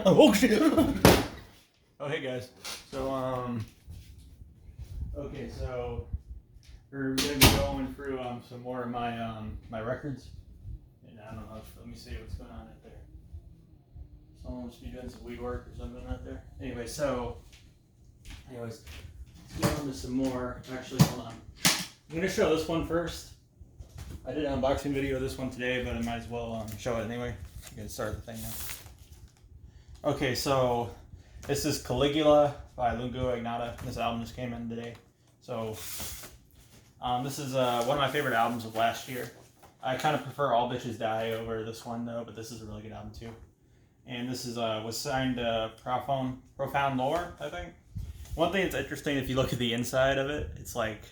Oh shit! Oh hey guys. So okay, so we're gonna be going through some more of my records. And I don't know let me see what's going on out there. Someone must be doing some weed work or something out there. Anyways, let's go on to some more. Actually, hold on. I'm gonna show this one first. I did an unboxing video of this one today, but I might as well show it anyway. I'm gonna start the thing now. Okay, so this is Caligula by Lungo Ignata. This album just came in today. So this is one of my favorite albums of last year. I kind of prefer All Bitches Die over this one though, but this is a really good album too. And this is was signed to Profound Lore, I think. One thing that's interesting, if you look at the inside of it, it's like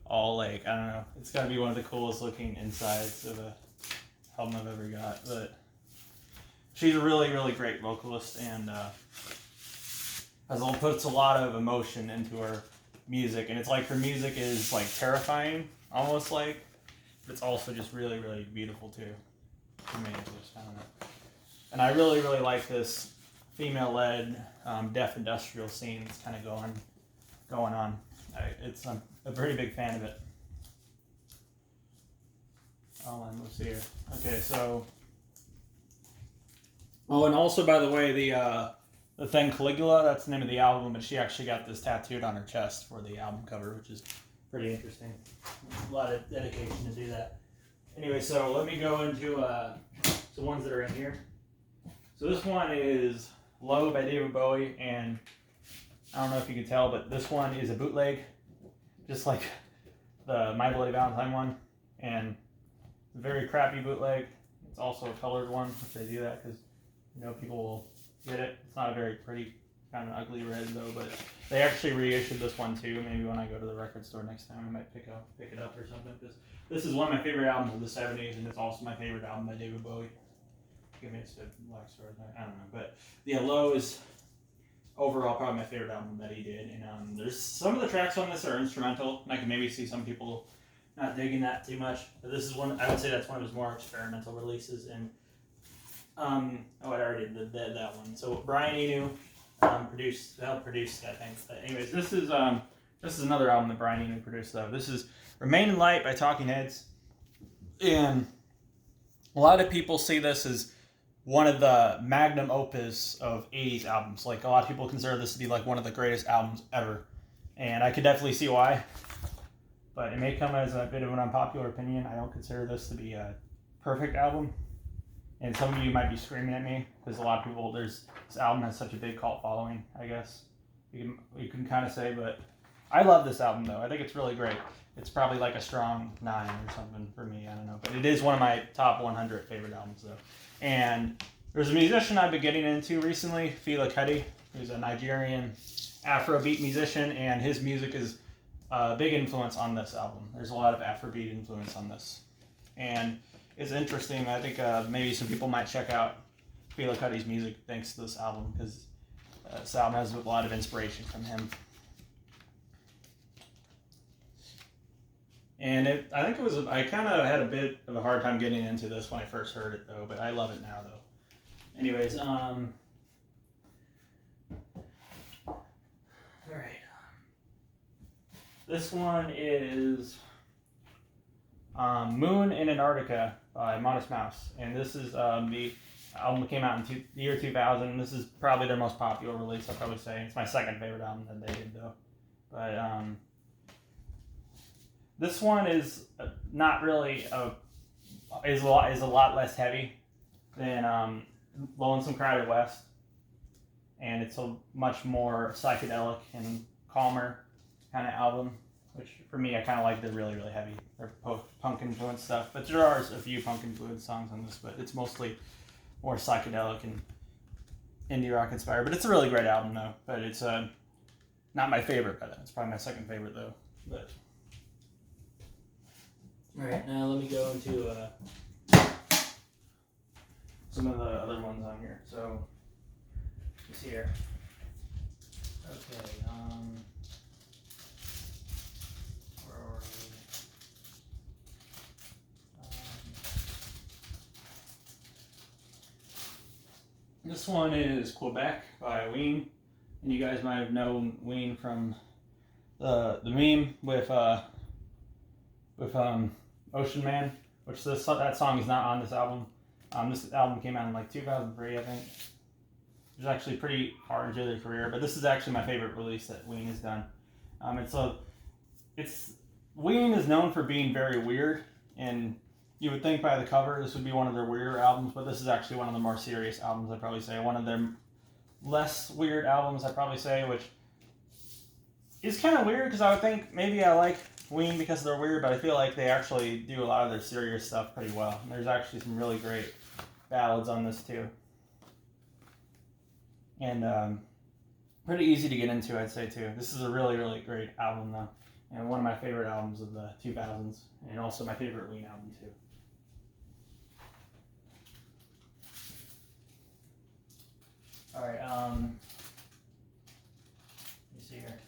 all like, I don't know, it's got to be one of the coolest looking insides of a album I've ever got. But she's a really, really great vocalist and puts a lot of emotion into her music. And it's like her music is like terrifying, almost like, but it's also just really, really beautiful too. I mean, just, I don't know. And I really, really like this female-led deaf industrial scene that's kind of going on. I'm a very big fan of it. Oh, and let's see here. Okay, so. Oh, and also, by the way, the thing Caligula, that's the name of the album, but she actually got this tattooed on her chest for the album cover, which is pretty interesting. A lot of dedication to do that. Anyway, so let me go into the ones that are in here. So this one is Low by David Bowie, and I don't know if you can tell, but this one is a bootleg, just like the My Bloody Valentine one, and a very crappy bootleg. It's also a colored one, if they do that, because people will get it. It's not a very pretty, kind of ugly red though, but they actually reissued this one too. Maybe when I go to the record store next time, I might pick it up or something, because this is one of my favorite albums of the 70s, and it's also my favorite album by David Bowie. Give me a Black Star, I don't know, but yeah, Low is overall probably my favorite album that he did, and there's some of the tracks on this are instrumental, and I can maybe see some people not digging that too much, but this is one, I would say that's one of his more experimental releases, and I already did that one. So Brian Eno helped produce that thing. But anyways, this is another album that Brian Eno produced though. This is Remain in Light by Talking Heads, and a lot of people see this as one of the magnum opus of 80s albums. Like, a lot of people consider this to be like one of the greatest albums ever. And I could definitely see why. But it may come as a bit of an unpopular opinion. I don't consider this to be a perfect album. And some of you might be screaming at me, because a lot of people, this album has such a big cult following, I guess. You can kind of say, but I love this album though. I think it's really great. It's probably like a strong 9 or something for me, I don't know. But it is one of my top 100 favorite albums though. And there's a musician I've been getting into recently, Fela Kuti, who's a Nigerian Afrobeat musician, and his music is a big influence on this album. There's a lot of Afrobeat influence on this. And it's interesting, I think maybe some people might check out Fela Kuti's music thanks to this album, because this album has a lot of inspiration from him. And I think I kind of had a bit of a hard time getting into this when I first heard it though, but I love it now though. Anyways, all right. This one is Moon in Antarctica by Modest Mouse, and this is the album that came out in the year 2000. This is probably their most popular release, I'll probably say. It's my second favorite album that they did though, but this one is not really is a lot less heavy than Lonesome Crowded West, and it's a much more psychedelic and calmer kind of album. Which for me, I kind of like the really, really heavy or punk influence stuff. But there are a few punk influence songs on this, but it's mostly more psychedelic and indie rock inspired. But it's a really great album though. But it's not my favorite, but it's probably my second favorite though. But all right, now let me go into some of the other ones on here. So it's here. Okay. Where are we? This This one is Quebec by Ween, and you guys might have known Ween from the meme with Ocean Man, which that song is not on this album. This album came out in like 2003, I think. It was actually pretty far into their career, but this is actually my favorite release that Ween has done. Ween is known for being very weird, and you would think by the cover this would be one of their weirder albums, but this is actually one of the more serious albums, I'd probably say. One of their less weird albums, I'd probably say, which is kind of weird because I would think maybe I like Ween because they're weird, but I feel like they actually do a lot of their serious stuff pretty well. And there's actually some really great ballads on this too. And pretty easy to get into, I'd say too. This is a really, really great album though. And one of my favorite albums of the 2000s. And also my favorite Ween album too. Alright, let me see here.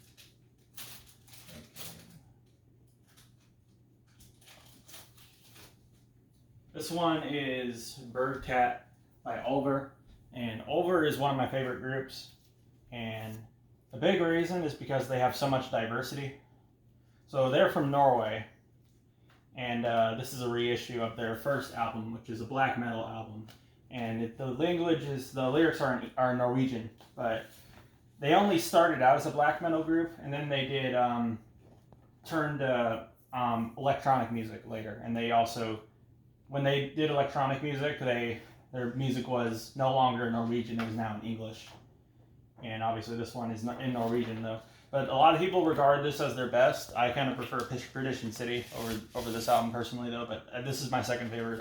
This one is Bird Cat by Ulver, and Ulver is one of my favorite groups, and the big reason is because they have so much diversity. So they're from Norway, and this is a reissue of their first album, which is a black metal album, and the lyrics are Norwegian, but they only started out as a black metal group, and then they did turned electronic music later, and they also, when they did electronic music, their music was no longer Norwegian, it was now in English. And obviously this one is in Norwegian though. But a lot of people regard this as their best. I kind of prefer Perdition City over this album personally though, but this is my second favorite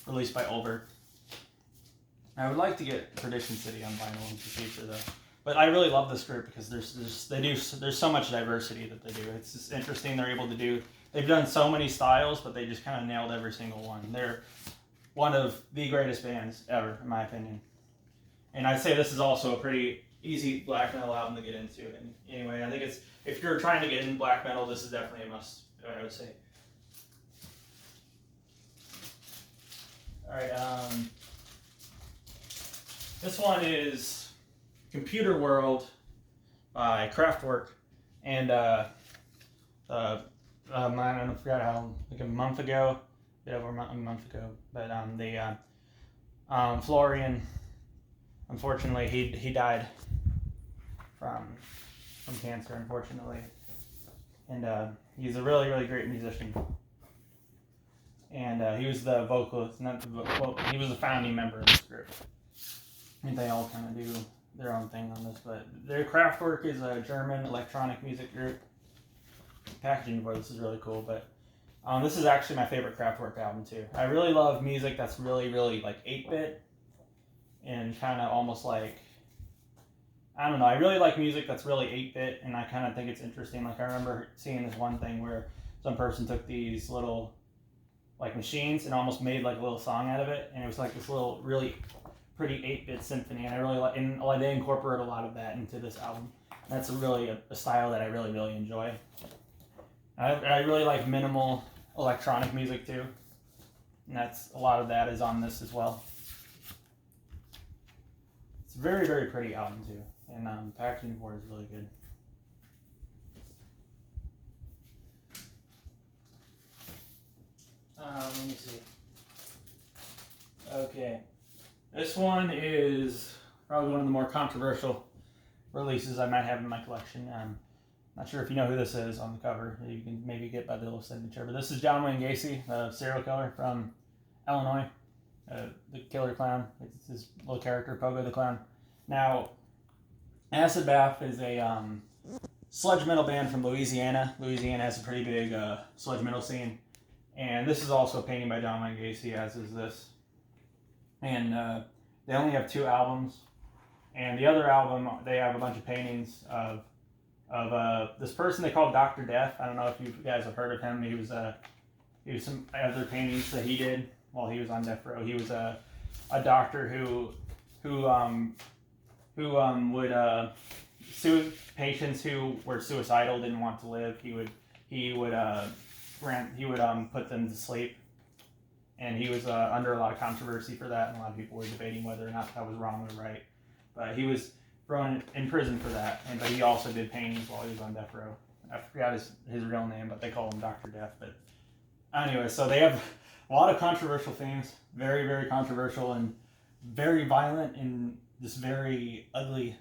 released by Ulver. I would like to get Perdition City on vinyl in the future though. But I really love this group because there's so much diversity that they do. It's just interesting. They've done so many styles, but they just kind of nailed every single one. They're one of the greatest bands ever, in my opinion. And I'd say this is also a pretty easy black metal album to get into. And anyway, I think if you're trying to get into black metal, this is definitely a must, I would say. All right, this one is Computer World by Kraftwerk, and I forgot how, like a month ago, but Florian, unfortunately, he died from cancer, unfortunately, and he's a really, really great musician, and he was the vocalist, he was a founding member of this group. I think they all kind of do their own thing on this, but their Kraftwerk is a German electronic music group. Packaging for this is really cool, but this is actually my favorite Kraftwerk album too. I really love music that's really, really like 8-bit and kind of almost like, I don't know, I really like music that's really 8-bit, and I kind of think it's interesting. Like I remember seeing this one thing where some person took these little like machines and almost made like a little song out of it, and it was like this little really pretty 8-bit symphony, and I really like, and they incorporate a lot of that into this album. And that's really a style that I really, really enjoy. I really like minimal electronic music too, and a lot of that is on this as well. It's a very, very pretty album too, and packaging for it is really good. Let me see. Okay, this one is probably one of the more controversial releases I might have in my collection. Not sure if you know who this is on the cover. You can maybe get by the little signature. But this is John Wayne Gacy, the serial killer from Illinois, the killer clown. It's his little character, Pogo the Clown. Now, Acid Bath is a sludge metal band from Louisiana. Louisiana has a pretty big sludge metal scene. And this is also a painting by John Wayne Gacy, as is this. And they only have 2 albums. And the other album, they have a bunch of paintings of this person they called Dr. Death. I don't know if you guys have heard of him. He was some other paintings that he did while he was on death row. He was a doctor who would sue patients who were suicidal, didn't want to live. He would put them to sleep, and he was under a lot of controversy for that, and a lot of people were debating whether or not that was wrong or right. But he was thrown in prison for that, but he also did paintings while he was on death row. I forgot his real name, but they call him Dr. Death. But anyway, so they have a lot of controversial themes, very, very controversial and very violent and this very ugly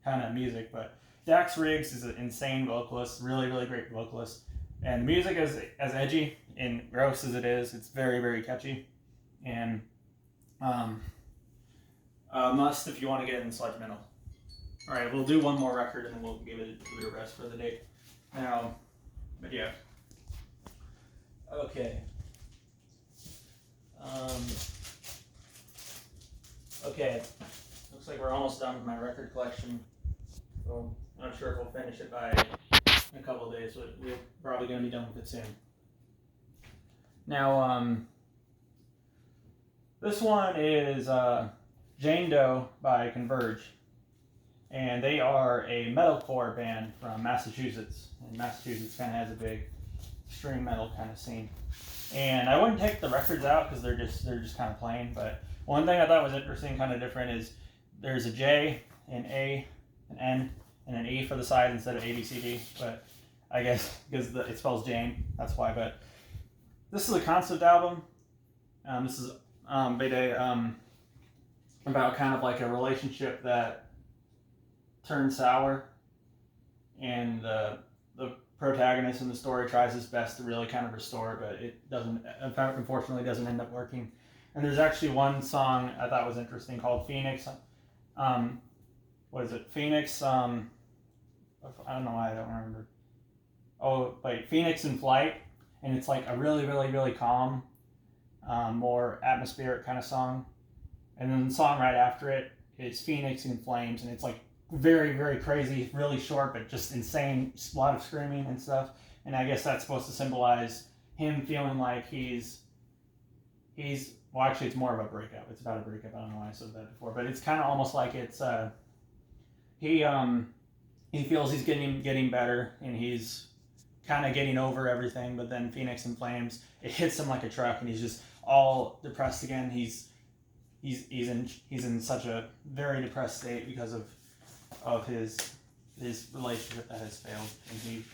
kind of music. But Dax Riggs is an insane vocalist, really, really great vocalist. And the music is as edgy and gross as it is. It's very, very catchy. And must if you want to get in sludge metal. All right, we'll do one more record and then we'll give it a rest for the day. Now, but yeah. Okay. Okay. Looks like we're almost done with my record collection. So I'm not sure if we'll finish it by a couple of days, but we're probably going to be done with it soon. Now, this one is Jane Doe by Converge. And they are a metalcore band from Massachusetts. And Massachusetts kind of has a big extreme metal kind of scene. And I wouldn't take the records out because they're just kind of plain. But one thing I thought was interesting, kind of different, is there's a J, an A, an N, and an E for the side instead of A, B, C, D. But I guess because it spells Jane, that's why. But this is a concept album. This is about kind of like a relationship that turns sour, and the protagonist in the story tries his best to really kind of restore it, but it doesn't. Unfortunately, doesn't end up working. And there's actually one song I thought was interesting called Phoenix. What is it? Phoenix. I don't know why I don't remember. Oh, like Phoenix in Flight, and it's like a really, really, really calm, more atmospheric kind of song. And then the song right after it is Phoenix in Flames, and it's like very, very crazy, really short, but just insane, a lot of screaming and stuff. And I guess that's supposed to symbolize him feeling like he's well, actually it's more of a breakup. It's about a breakup. I don't know why I said that before, but it's kind of almost like it's he feels he's getting better, and he's kind of getting over everything. But then Phoenix in Flames, it hits him like a truck, and he's just all depressed again. He's in such a very depressed state because of his relationship that has failed, and he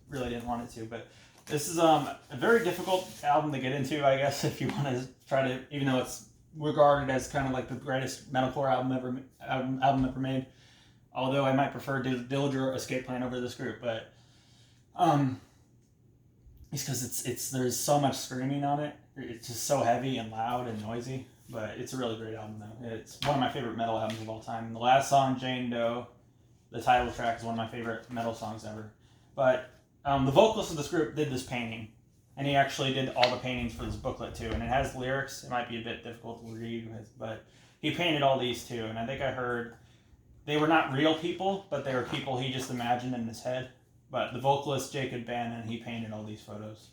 really didn't want it to. But this is a very difficult album to get into, I guess, if you want to try to, even though it's regarded as kind of like the greatest metalcore album ever made. Although I might prefer Dillinger or Escape Plan over this group, but it's because there's so much screaming on it. It's just so heavy and loud and noisy. But it's a really great album, though. It's one of my favorite metal albums of all time. The last song, Jane Doe, the title track, is one of my favorite metal songs ever. But the vocalist of this group did this painting, and he actually did all the paintings for this booklet, too. And it has lyrics. It might be a bit difficult to read, but he painted all these, too. And I think I heard they were not real people, but they were people he just imagined in his head. But the vocalist, Jacob Bannon, he painted all these photos.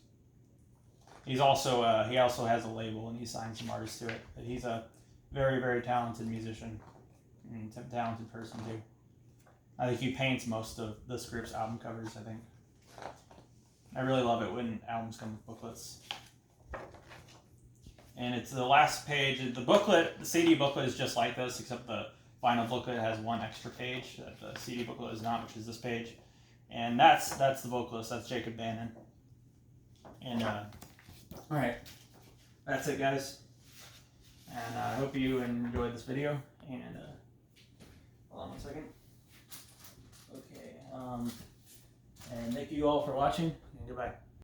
He's also he also has a label, and he signed some artists to it. But he's a very, very talented musician and talented person too. I think he paints most of this group's album covers. I think I really love it when albums come with booklets. And it's the last page. The booklet, the CD booklet, is just like this, except the vinyl booklet has one extra page that the CD booklet is not, which is this page. And that's the vocalist. That's Jacob Bannon. And all right, that's it, guys. And I hope you enjoyed this video. And hold on one second. Okay. And thank you all for watching. And goodbye.